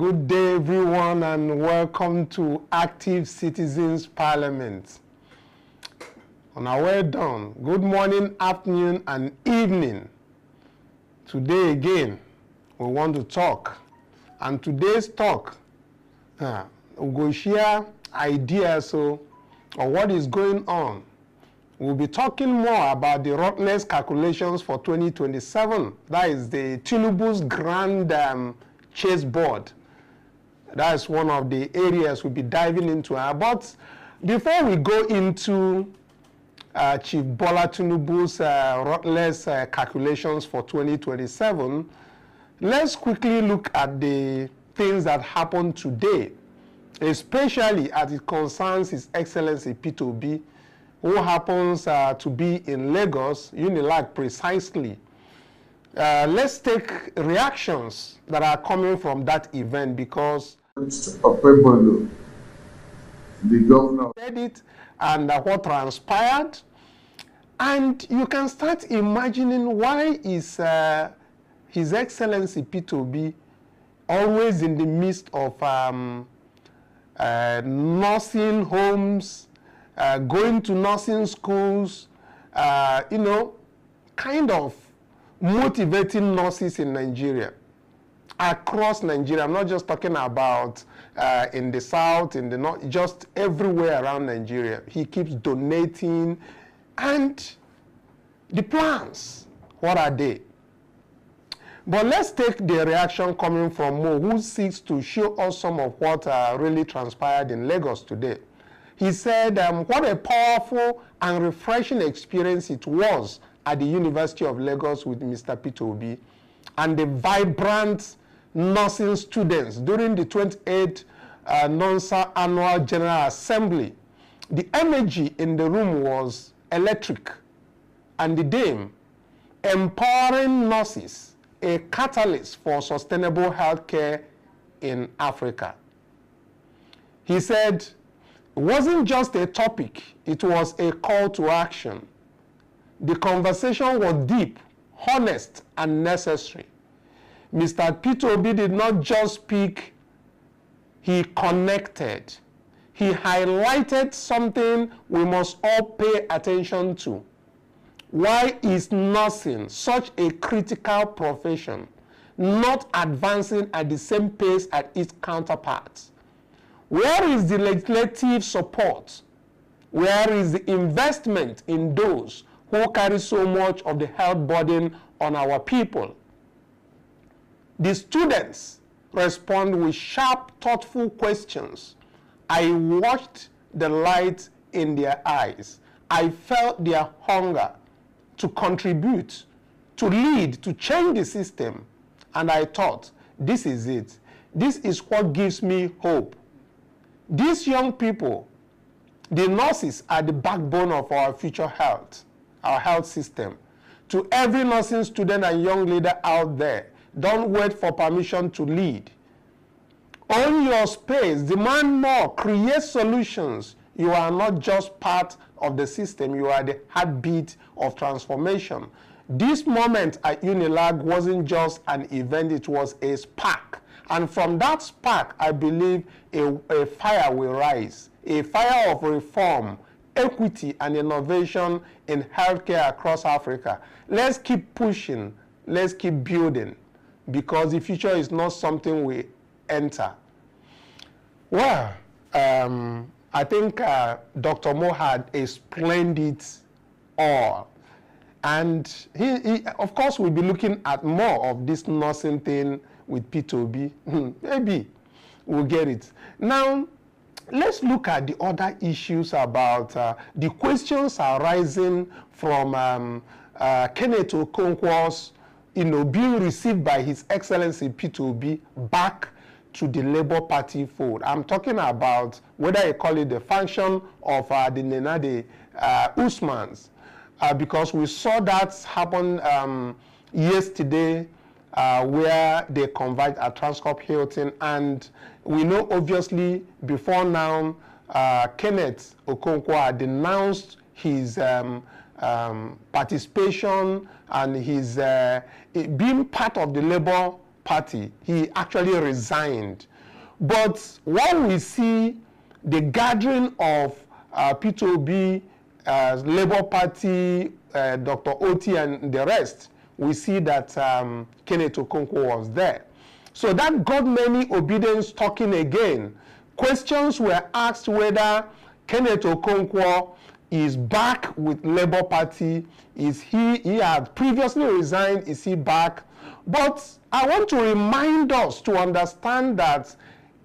Good day, everyone, and welcome to Active Citizens Parliament. On our way done, good morning, afternoon, and evening. Today again, we want to talk. And today's talk, we'll go share ideas of what is going on. We'll be talking more about the rottenness calculations for 2027. That is the Tinubu's grand chessboard. That's one of the areas we'll be diving into. But before we go into Chief Bola Tinubu's rottenness calculations for 2027, let's quickly look at the things that happened today, especially as it concerns His Excellency Peter Obi, who happens to be in Lagos, UNILAG precisely. Let's take reactions that are coming from that event because the governor said it and what transpired. And you can start imagining why is His Excellency Peter Obi always in the midst of nursing homes, going to nursing schools, kind of motivating nurses in Nigeria, across Nigeria. I'm not just talking about in the south, in the north, just everywhere around Nigeria. He keeps donating. And the plans, what are they? But let's take the reaction coming from Mo, who seeks to show us some of what really transpired in Lagos today. He said, what a powerful and refreshing experience it was at the University of Lagos with Mr. Peter Obi and the vibrant nursing students during the 28th NONSA Annual General Assembly. The energy in the room was electric, and the dame, empowering nurses, a catalyst for sustainable healthcare in Africa. He said, it wasn't just a topic, it was a call to action. The conversation was deep, honest, and necessary. Mr. Peter Obi did not just speak, he connected. He highlighted something we must all pay attention to. Why is nursing such a critical profession not advancing at the same pace as its counterparts? Where is the legislative support? Where is the investment in those who carry so much of the health burden on our people? The students respond with sharp, thoughtful questions. I watched the light in their eyes. I felt their hunger to contribute, to lead, to change the system. And I thought, this is it. This is what gives me hope. These young people, the nurses, are the backbone of our future health, our health system. To every nursing student and young leader out there, don't wait for permission to lead. Own your space, demand more, create solutions. You are not just part of the system, you are the heartbeat of transformation. This moment at UNILAG wasn't just an event, it was a spark. And from that spark, I believe a fire will rise, a fire of reform, equity, and innovation in healthcare across Africa. Let's keep pushing, let's keep building, because the future is not something we enter. Well, I think Dr. Mo had explained it all. And he, of course, will be looking at more of this nursing thing with Peter Obi. Maybe we'll get it. Now, let's look at the other issues about the questions arising from Kenneth Okonkwo's being received by His Excellency Peter Obi back to the Labour Party fold. I'm talking about whether you call it the function of the Nenade Usmans, because we saw that happen yesterday where they converged at Transcorp Hilton, and we know obviously before now Kenneth Okonkwo had denounced his participation and his being part of the Labour Party. He actually resigned But when we see the gathering of Peter Obi, Labour Party, Dr. Oti, and the rest, we see that Kenneth Okonkwo was there. So that got many Obedience talking again. Questions were asked whether Kenneth Okonkwo is back with Labour Party. Is he had previously resigned, is he back? But I want to remind us to understand that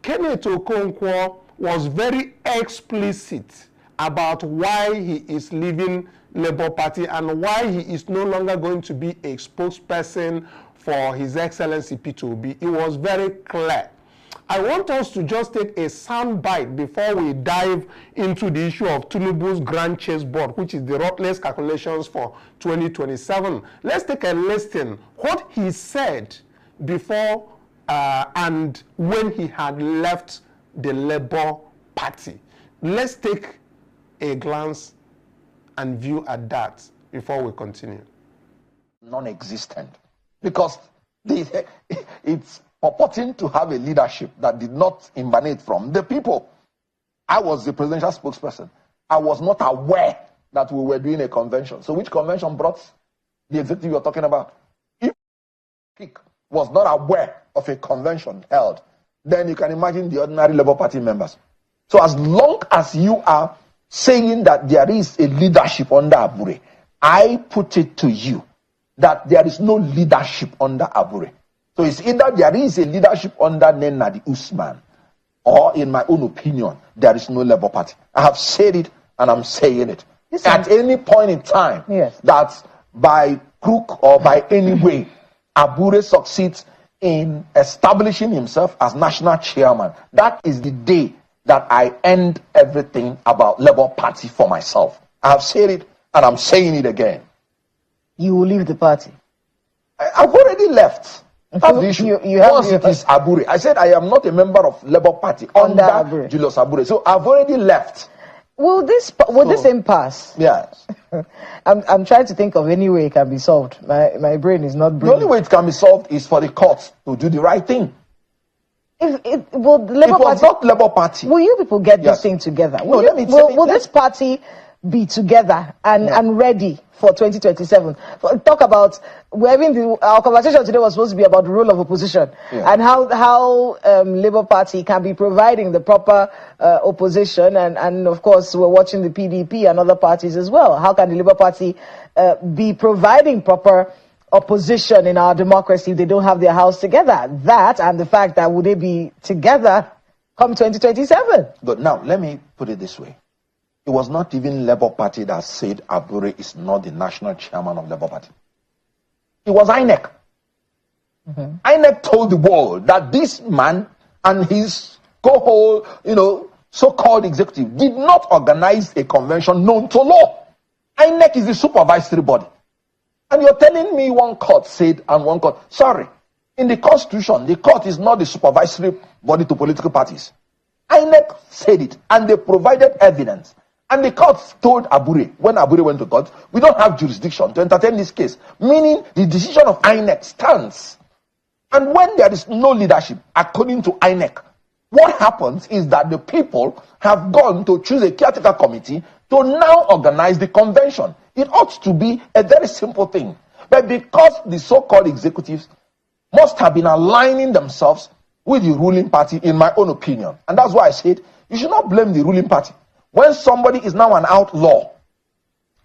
Kenneth Okonkwo was very explicit about why he is leaving Labour Party and why he is no longer going to be a spokesperson for His Excellency Peter Obi. It was very clear. I want us to just take a sound bite before we dive into the issue of Tinubu's Grand Chessboard, which is the ruthless calculations for 2027. Let's take a listen what he said before and when he had left the Labour Party. Let's take a glance and view at that before we continue. Non-existent, because it's purporting to have a leadership that did not emanate from the people. I was the presidential spokesperson. I was not aware that we were doing a convention. So which convention brought the executive you're talking about? If was not aware of a convention held, then you can imagine the ordinary Labour Party members. So as long as you are saying that there is a leadership under Abure, I put it to you that there is no leadership under Abure. So it's either there is a leadership under Nenadi Usman, or in my own opinion, there is no Labour Party. I have said it and I'm saying it. At any point in time, that by crook or by any way, Abure succeeds in establishing himself as national chairman, that is the day that I end everything about Labour Party for myself. I have said it and I'm saying it again. You will leave the party? I've already left. That's the issue. Once it is Abure, I said I am not a member of Labour Party under Julius Abure. So I've already left. Will this impasse? Yes. I'm trying to think of any way it can be solved. My brain is not brilliant. The only way it can be solved is for the courts to do the right thing. Will the Labour Party? It was not Labour Party. Will you people get this thing together? Will this party be together and ready for 2027? Talk about, our conversation today was supposed to be about the role of opposition and how Labour Party can be providing the proper opposition, and of course we're watching the PDP and other parties as well. How can the Labour Party be providing proper opposition in our democracy if they don't have their house together? That and the fact that would they be together come 2027? But now let me put it this way. It was not even Labour Party that said Abure is not the national chairman of Labour Party. It was INEC. INEC told the world that this man and his so-called executive did not organize a convention known to law. INEC is the supervisory body. And you're telling me one court said and one court... Sorry. In the Constitution, the court is not the supervisory body to political parties. INEC said it, and they provided evidence. And the court told Abure, when Abure went to court, we don't have jurisdiction to entertain this case. Meaning the decision of INEC stands. And when there is no leadership, according to INEC, what happens is that the people have gone to choose a caretaker committee to now organize the convention. It ought to be a very simple thing. But because the so-called executives must have been aligning themselves with the ruling party, in my own opinion, and that's why I said, you should not blame the ruling party. When somebody is now an outlaw,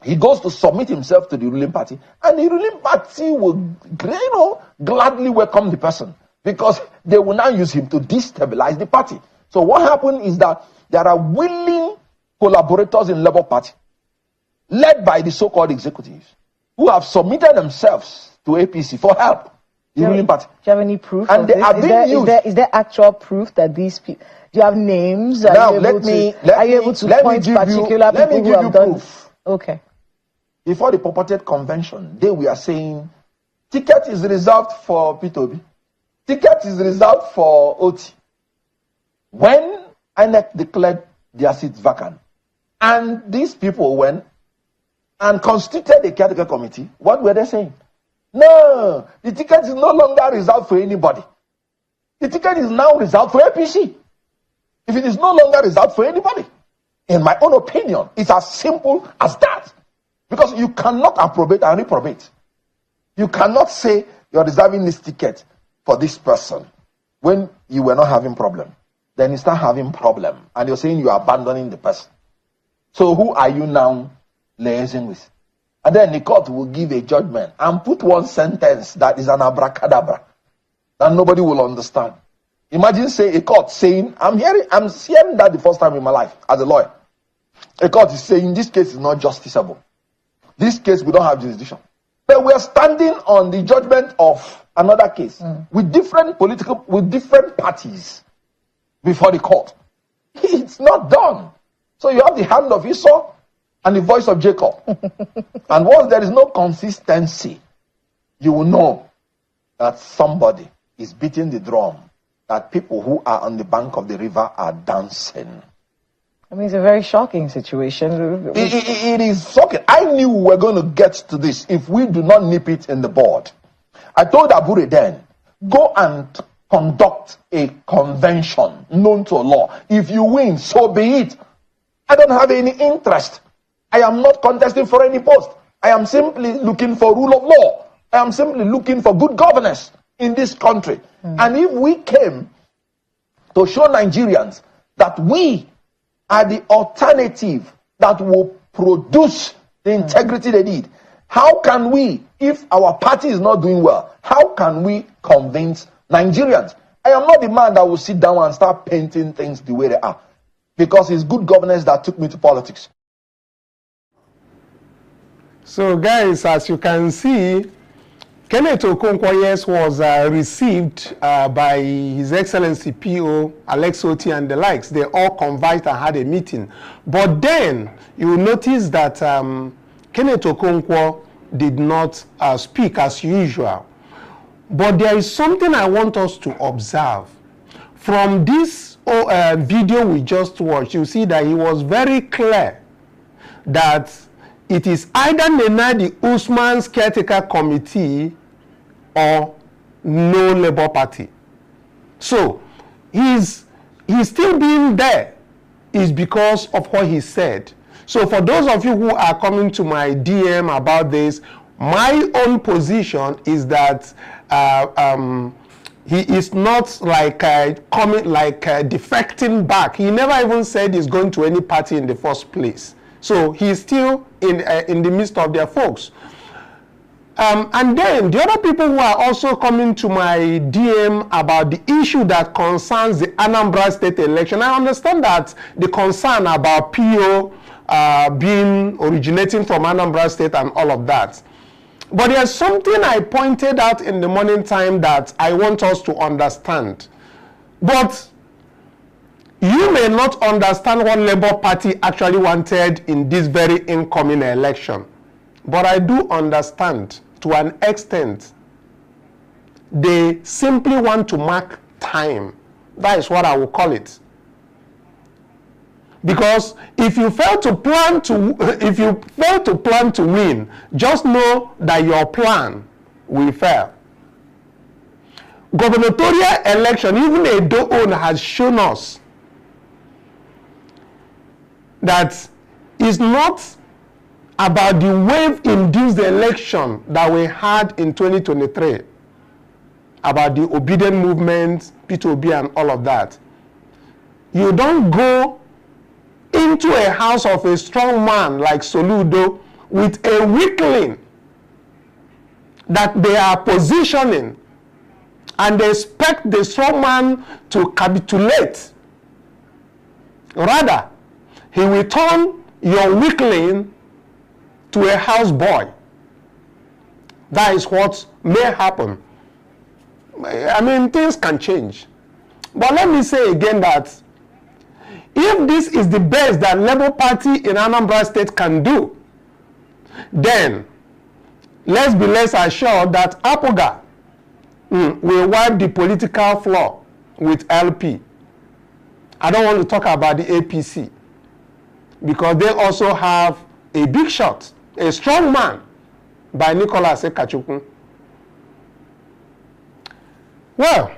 he goes to submit himself to the ruling party, and the ruling party will gladly welcome the person, because they will now use him to destabilize the party. So what happened is that there are willing collaborators in Labour Party, led by the so-called executives, who have submitted themselves to APC for help. The ruling party. Do you have any proof? And they are being used. Is there actual proof that these people? Do you have names? Now let me give you proof. Okay. Before the purported convention, they were saying ticket is reserved for Peter Obi. Ticket is reserved for Oti. When INEC declared their seats vacant, and these people went and constituted a caretaker committee, what were they saying? No, the ticket is no longer reserved for anybody. The ticket is now reserved for APC. If it is no longer reserved for anybody, in my own opinion, it's as simple as that. Because you cannot approbate and reprobate. You cannot say you're reserving this ticket for this person when you were not having problem. Then you start having problem and you're saying you're abandoning the person. So who are you now liaising with? And then the court will give a judgment and put one sentence that is an abracadabra that nobody will understand. Imagine a court saying, I'm hearing that the first time in my life as a lawyer. A court is saying this case is not justiciable. This case we don't have jurisdiction. But we are standing on the judgment of another case with different parties before the court. It's not done. So you have the hand of Esau and the voice of Jacob. And once there is no consistency, you will know that somebody is beating the drum, that people who are on the bank of the river are dancing. I mean, it's a very shocking situation. It is shocking. I knew we were going to get to this if we do not nip it in the bud. I told Abure then, go and conduct a convention known to law. If you win, so be it. I don't have any interest. I am not contesting for any post. I am simply looking for rule of law. I am simply looking for good governance in this country. And if we came to show Nigerians that we are the alternative that will produce the integrity they need, how can we, if our party is not doing well, how can we convince Nigerians? I am not the man that will sit down and start painting things the way they are, because it's good governance that took me to politics. So guys, as you can see, Kenneth Okonkwo was received by His Excellency P.O. Alex Otti and the likes. They all convived and had a meeting. But then you will notice that Kenneth Okonkwo did not speak as usual. But there is something I want us to observe. From this video we just watched, you see that he was very clear that it is either Nenadi Usman's caretaker committee or no Labour Party. So he's still being there is because of what he said. So for those of you who are coming to my DM about this, my own position is that he is not like defecting back. He never even said he's going to any party in the first place. So he's still in the midst of their folks. And then the other people who are also coming to my DM about the issue that concerns the Anambra State election, I understand that the concern about PO originating from Anambra State and all of that. But there's something I pointed out in the morning time that I want us to understand. But you may not understand what Labour Party actually wanted in this very incoming election. But I do understand to an extent. They simply want to mark time. That is what I will call it. Because if you fail to plan to win, just know that your plan will fail. Gubernatorial election, even Edo own has shown us that it's not about the wave-induced election that we had in 2023, about the obedient movement, P2B and all of that. You don't go into a house of a strong man like Soludo with a weakling that they are positioning and they expect the strong man to capitulate. Rather, he will turn your weakling to a houseboy. That is what may happen. I mean, things can change. But let me say again that if this is the best that Labour Party in Anambra State can do, then let's be less assured that Apoga will wipe the political floor with LP. I don't want to talk about the APC because they also have a big shot, a strong man by Nicholas Ekachukwu. Well,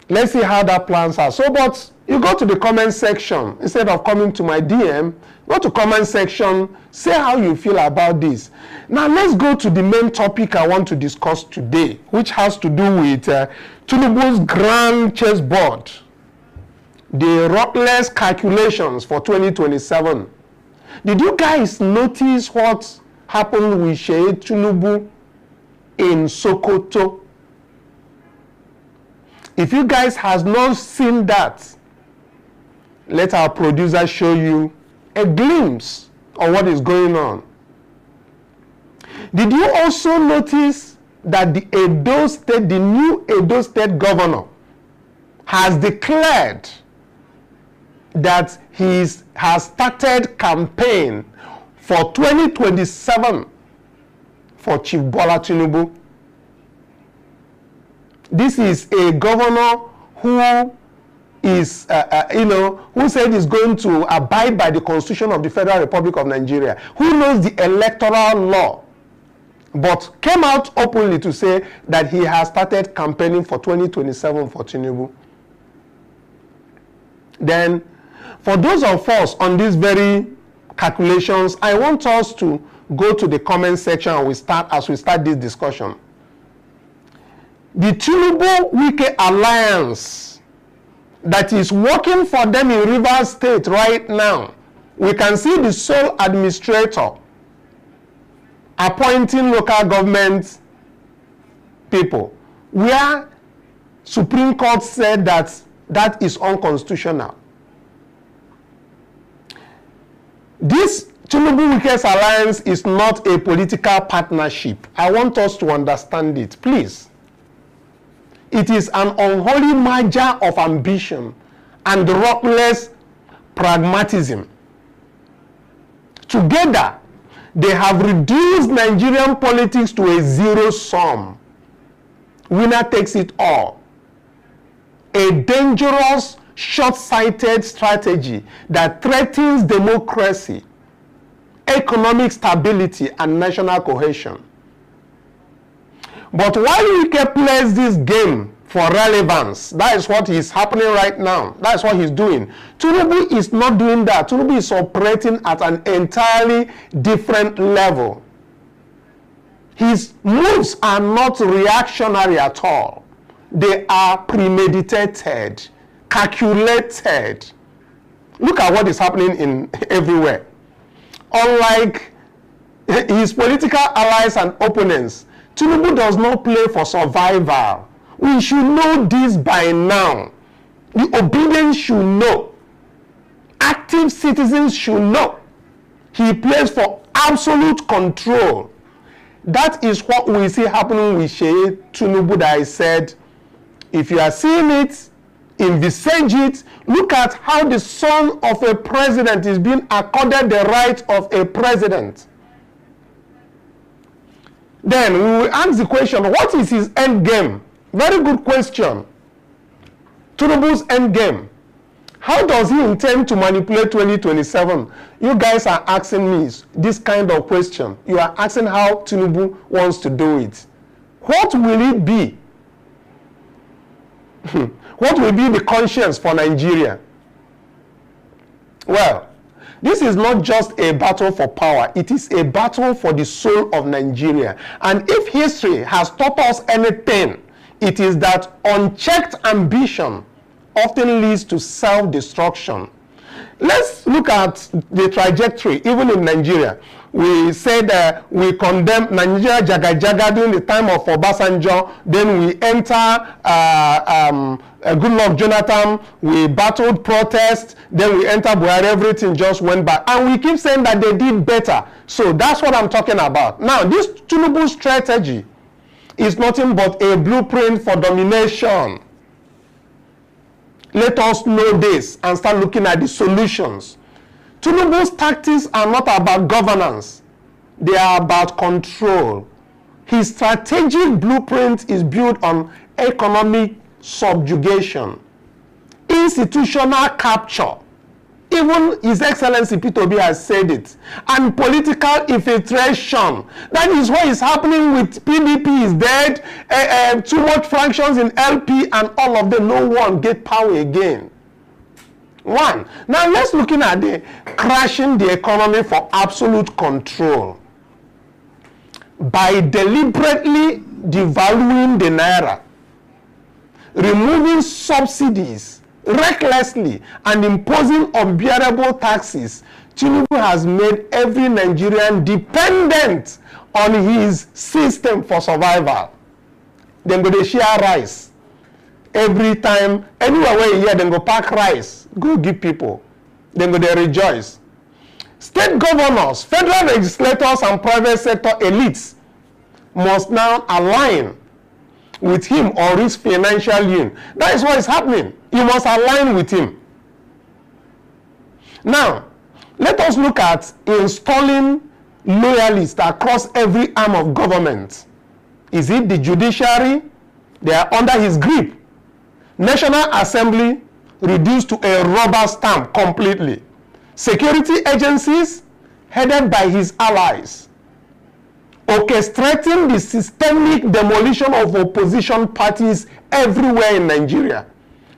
Let's see how that plans out. So, but you go to the comment section instead of coming to my DM. Go to comment section, say how you feel about this. Now, let's go to the main topic I want to discuss today, which has to do with Tinubu's grand chessboard, the ruthless calculations for 2027. Did you guys notice what happened with Sheikh Tinubu in Sokoto? If you guys has not seen that, let our producer show you a glimpse of what is going on. Did you also notice that the Edo State, the new Edo State governor, has declared that he has started campaign for 2027 for Chief Bola Tinubu? This is a governor who is, who said he's going to abide by the Constitution of the Federal Republic of Nigeria, who knows the electoral law, but came out openly to say that he has started campaigning for 2027 for Tinubu. Then, for those of us on these very calculations, I want us to go to the comment section and we start this discussion. The Tinubu-Wike alliance that is working for them in Rivers State right now, we can see the sole administrator appointing local government people, where Supreme Court said that that is unconstitutional. This Tinubu-Wike's alliance is not a political partnership. I want us to understand it, please. It is an unholy merger of ambition and ruthless pragmatism. Together, they have reduced Nigerian politics to a zero sum. Winner takes it all. A dangerous, short-sighted strategy that threatens democracy, economic stability, and national cohesion. But while Wike plays this game for relevance, that is what is happening right now. That's what he's doing. Tinubu is not doing that. Tinubu is operating at an entirely different level. His moves are not reactionary at all. They are premeditated, calculated. Look at what is happening everywhere. Unlike his political allies and opponents, Tinubu does not play for survival. We should know this by now. The obedient should know. Active citizens should know. He plays for absolute control. That is what we see happening with Sheikh Tinubu that I said. If you are seeing it, envisage it, look at how the son of a president is being accorded the right of a president. Then we will ask the question, what is his end game? Very good question. Tinubu's end game. How does he intend to manipulate 2027? You guys are asking me this kind of question. You are asking how Tinubu wants to do it. What will it be? What will be the conscience for Nigeria? Well, this is not just a battle for power. It is a battle for the soul of Nigeria. And if history has taught us anything, it is that unchecked ambition often leads to self-destruction. Let's look at the trajectory, even in Nigeria. We said we condemn Nigeria Jaga during the time of Obasanjo. Then we enter Goodluck Jonathan. We battled protest. Then we enter Buhari. Everything just went back. And we keep saying that they did better. So that's what I'm talking about. Now, this Tinubu strategy is nothing but a blueprint for domination. Let us know this and start looking at the solutions. Tinubu's tactics are not about governance. They are about control. His strategic blueprint is built on economic subjugation, institutional capture, Even His Excellency P2B has said it. And political infiltration. That is what is happening with PDP is dead. Too much fractions in LP and all of them. No one get power again. One. Now let's looking at the crashing the economy for absolute control. By deliberately devaluing the naira, removing subsidies recklessly, and imposing unbearable taxes, Tinubu has made every Nigerian dependent on his system for survival. Then go they share rice. Every time, anywhere where you hear them go pack rice, go give people. Then go they rejoice. State governors, federal legislators, and private sector elites must now align with him or his financial union. That is what is happening. You must align with him. Now, let us look at installing loyalists across every arm of government. Is it the judiciary? They are under his grip. National Assembly reduced to a rubber stamp completely. Security agencies headed by his allies, orchestrating the systemic demolition of opposition parties everywhere in Nigeria.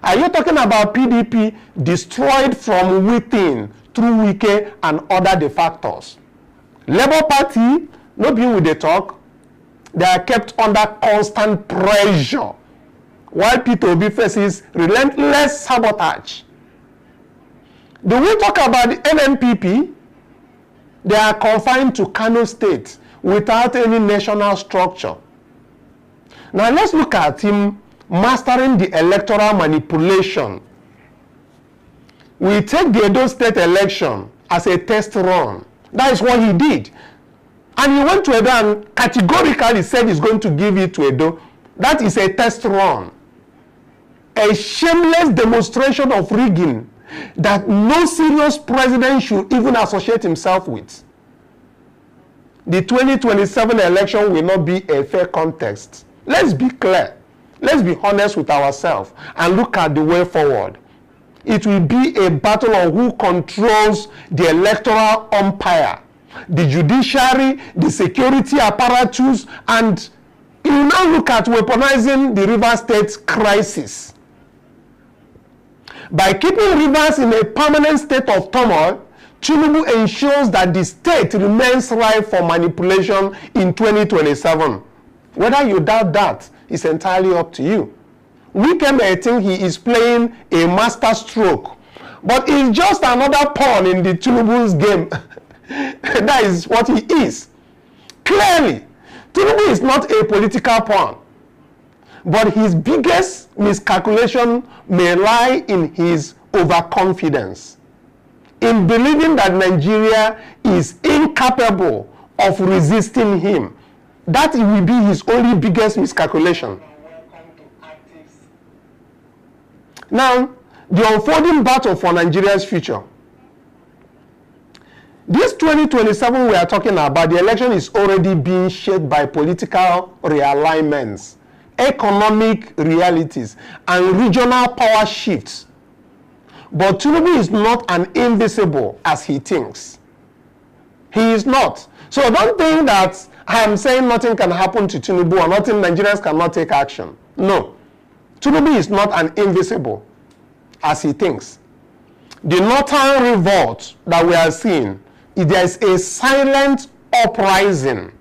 Are you talking about PDP destroyed from within through Wike and other defactors? Labour Party, no be with the talk, they are kept under constant pressure, while P2B faces relentless sabotage. Do we talk about the NNPP? They are confined to Kano State without any national structure. Now let's look at him mastering the electoral manipulation. We take the Edo State election as a test run. That is what he did. And he went to Edo and categorically said he's going to give it to Edo. That is a test run. A shameless demonstration of rigging that no serious president should even associate himself with. The 2027 election will not be a fair contest. Let's be clear. Let's be honest with ourselves and look at the way forward. It will be a battle of who controls the electoral umpire, the judiciary, the security apparatus, and you now look at weaponizing the Rivers State crisis. By keeping Rivers in a permanent state of turmoil, Tinubu ensures that the state remains ripe for manipulation in 2027. Whether you doubt that is entirely up to you. Wike may think he is playing a master stroke, but it's just another pawn in the Tinubu's game. That is what he is. Clearly, Tinubu is not a political pawn, but his biggest miscalculation may lie in his overconfidence, in believing that Nigeria is incapable of resisting him. That will be his only biggest miscalculation. Now, the unfolding battle for Nigeria's future. This 2027 we are talking about, the election is already being shaped by political realignments, economic realities, and regional power shifts. But Tinubu is not an invisible as he thinks. He is not. So don't think that I am saying nothing can happen to Tinubu or nothing Nigerians cannot take action. No. Tinubu is not an invisible as he thinks. The northern revolt that we are seeing, there is a silent uprising.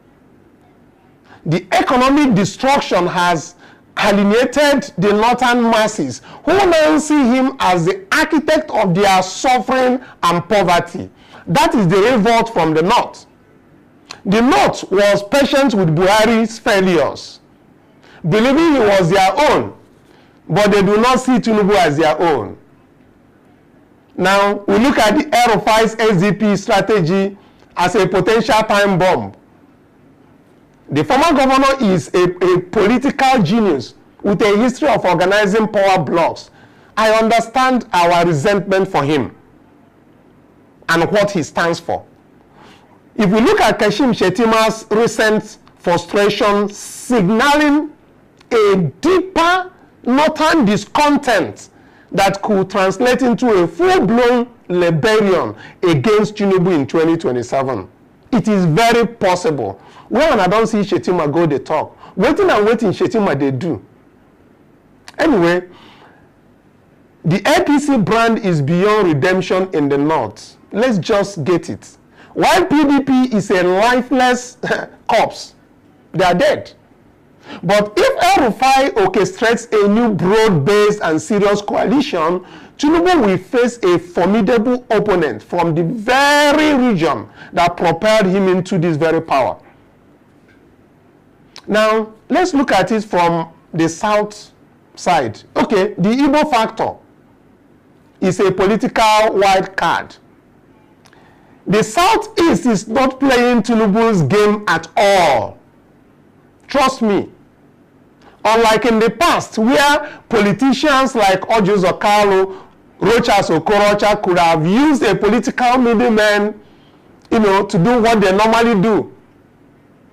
The economic destruction has alienated the northern masses, who now see him as the architect of their suffering and poverty. That is the revolt from the north. The north was patient with Buhari's failures, believing he was their own, but they do not see Tinubu as their own. Now, we look at the El-Rufai's SDP strategy as a potential time bomb. The former governor is a political genius with a history of organizing power blocks. I understand our resentment for him and what he stands for. If we look at Kashim Shettima's recent frustration signaling a deeper northern discontent that could translate into a full-blown rebellion against Tinubu in 2027. It is very possible. When I don't see Shetima go, they talk. Waiting and waiting, Shetima, they do. Anyway, the APC brand is beyond redemption in the north. Let's just get it. While PDP is a lifeless corpse, they are dead. But if El-Rufai orchestrates a new broad-based and serious coalition, Tinubu will face a formidable opponent from the very region that propelled him into this very power. Now, let's look at it from the south side. Okay, the Igbo factor is a political wild card. The Southeast is not playing Tinubu's game at all. Trust me. Unlike in the past, where politicians like Ojo Zokalo, Rochas Okorocha could have used a political middleman, to do what they normally do,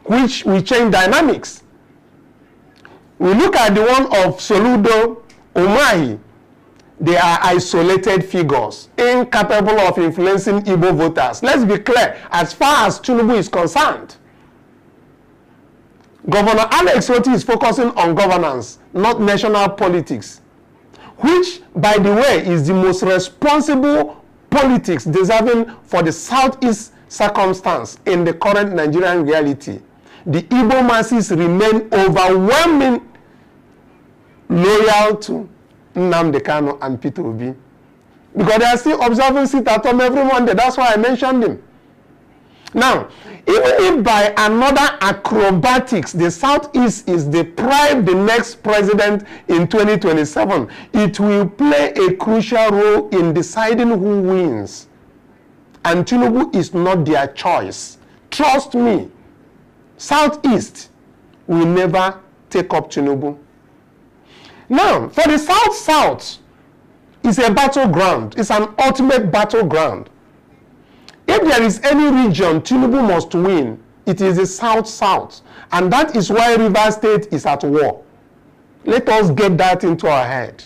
which will change dynamics. We look at the one of Soludo, Umahi. They are isolated figures, incapable of influencing Igbo voters. Let's be clear, as far as Tinubu is concerned. Governor Alex Oti is focusing on governance, not national politics, which, by the way, is the most responsible politics deserving for the Southeast circumstance in the current Nigerian reality. The Igbo masses remain overwhelmingly loyal to Nnamdi Kanu and Peter Obi, because they are still observing sit at home every Monday. That's why I mentioned him. Now, even if by another acrobatics the Southeast is deprived the next president in 2027, it will play a crucial role in deciding who wins. And Tinubu is not their choice. Trust me, Southeast will never take up Tinubu. Now, for the South-South, it's a battleground. It's an ultimate battleground. If there is any region Tinubu must win, it is the South-South. And that is why Rivers State is at war. Let us get that into our head.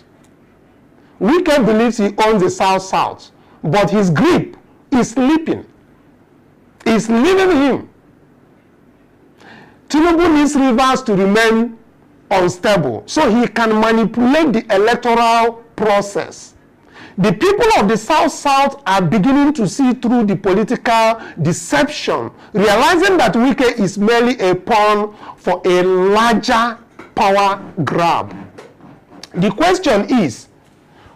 Wike believes he owns the South-South, but his grip is slipping. It's leaving him. Tinubu needs Rivers to remain unstable so he can manipulate the electoral process. The people of the South-South are beginning to see through the political deception, realizing that Wike is merely a pawn for a larger power grab. The question is,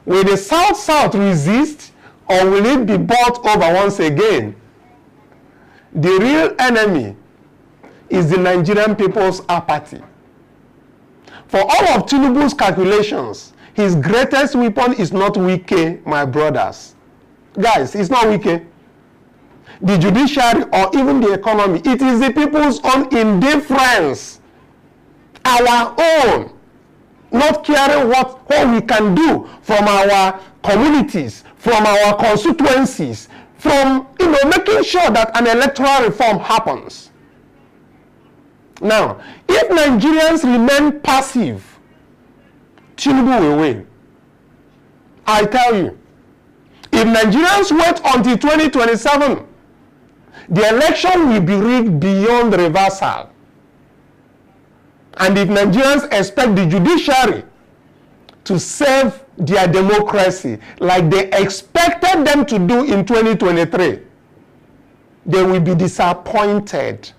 will the South-South resist, or will it be bought over once again? The real enemy is the Nigerian people's apathy. For all of Tinubu's calculations, his greatest weapon is not Wike, my brothers. Guys, it's not Wike. The judiciary or even the economy. It is the people's own indifference. Our own. Not caring what we can do from our communities, from our constituencies, from making sure that an electoral reform happens. Now, if Nigerians remain passive, Tinubu will win. I tell you, if Nigerians wait until 2027, the election will be rigged beyond reversal. And if Nigerians expect the judiciary to save their democracy like they expected them to do in 2023, they will be disappointed.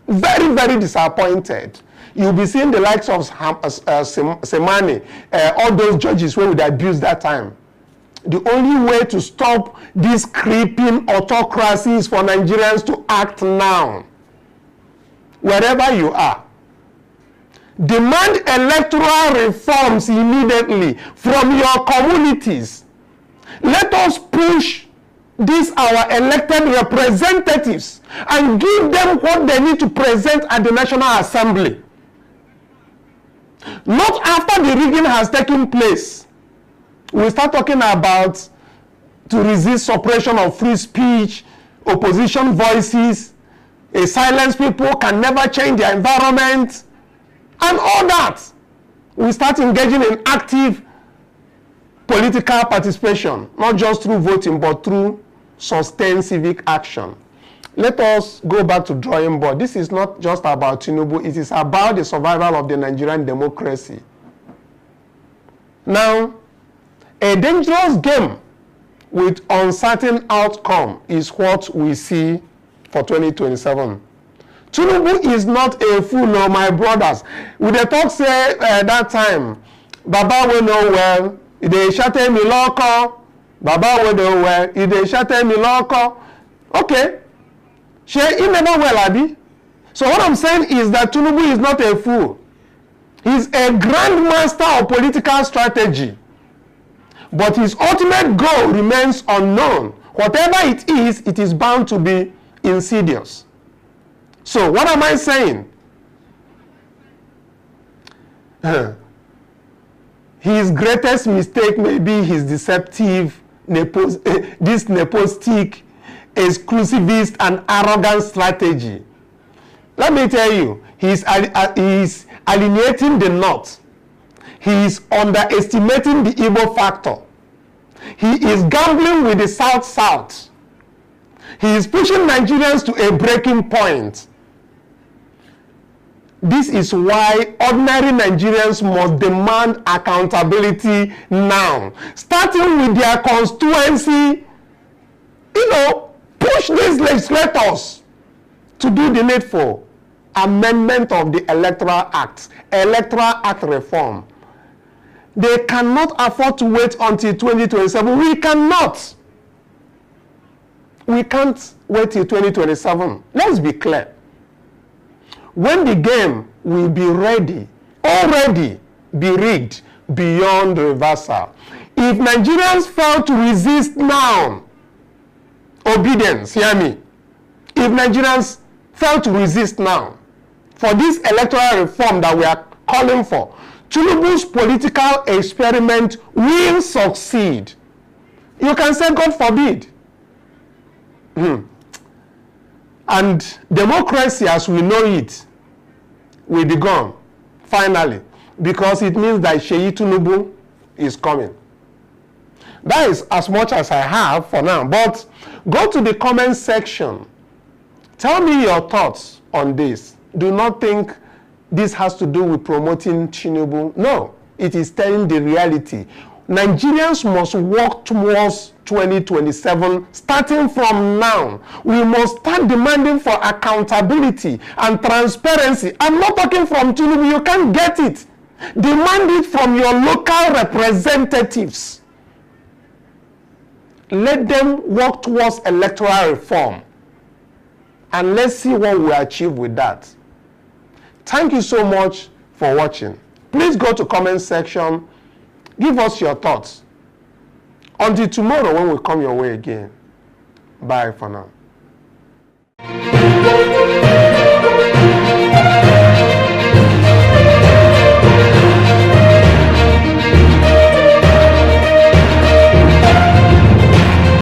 Very, very disappointed. You'll be seeing the likes of Semani, all those judges who would abuse that time. The only way to stop this creeping autocracy is for Nigerians to act now. Wherever you are. Demand electoral reforms immediately from your communities. Let us push these our elected representatives and give them what they need to present at the National Assembly. Not after the rigging has taken place. We start talking about to resist suppression of free speech, opposition voices, silence people can never change their environment, and all that. We start engaging in active political participation, not just through voting, but through sustained civic action. Let us go back to drawing board. This is not just about Tinubu, it is about the survival of the Nigerian democracy. Now, a dangerous game with uncertain outcome is what we see for 2027. Tinubu is not a fool, no, my brothers. With the talk say that time, Baba will know well, they shatter me loco, Baba will know well, they shatter me loco. Okay. He never well, Abi. So what I'm saying is that Tinubu is not a fool. He's a grandmaster of political strategy. But his ultimate goal remains unknown. Whatever it is bound to be insidious. So what am I saying? His greatest mistake may be his deceptive, this nepotistic, exclusivist and arrogant strategy. Let me tell you, he's alienating the North. He is underestimating the Igbo factor. He is gambling with the South-South. He is pushing Nigerians to a breaking point. This is why ordinary Nigerians must demand accountability now, starting with their constituency. Push these legislators to do the needful amendment of the Electoral Act reform. They cannot afford to wait until 2027. We cannot. We can't wait till 2027. Let's be clear. When the game will be ready, already be rigged beyond reversal. If Nigerians fail to resist now, obedience, hear me. If Nigerians fail to resist now for this electoral reform that we are calling for, Tinubu's political experiment will succeed. You can say, God forbid. And democracy as we know it will be gone, finally, because it means that Sheyi Tinubu is coming. That is as much as I have for now. But go to the comment section. Tell me your thoughts on this. Do not think this has to do with promoting Tinubu. No, it is telling the reality. Nigerians must work towards 2027 starting from now. We must start demanding for accountability and transparency. I'm not talking from Tinubu. You can't get it. Demand it from your local representatives. Let them work towards electoral reform. And let's see what we achieve with that. Thank you so much for watching. Please go to comment section. Give us your thoughts. Until tomorrow when we come your way again. Bye for now.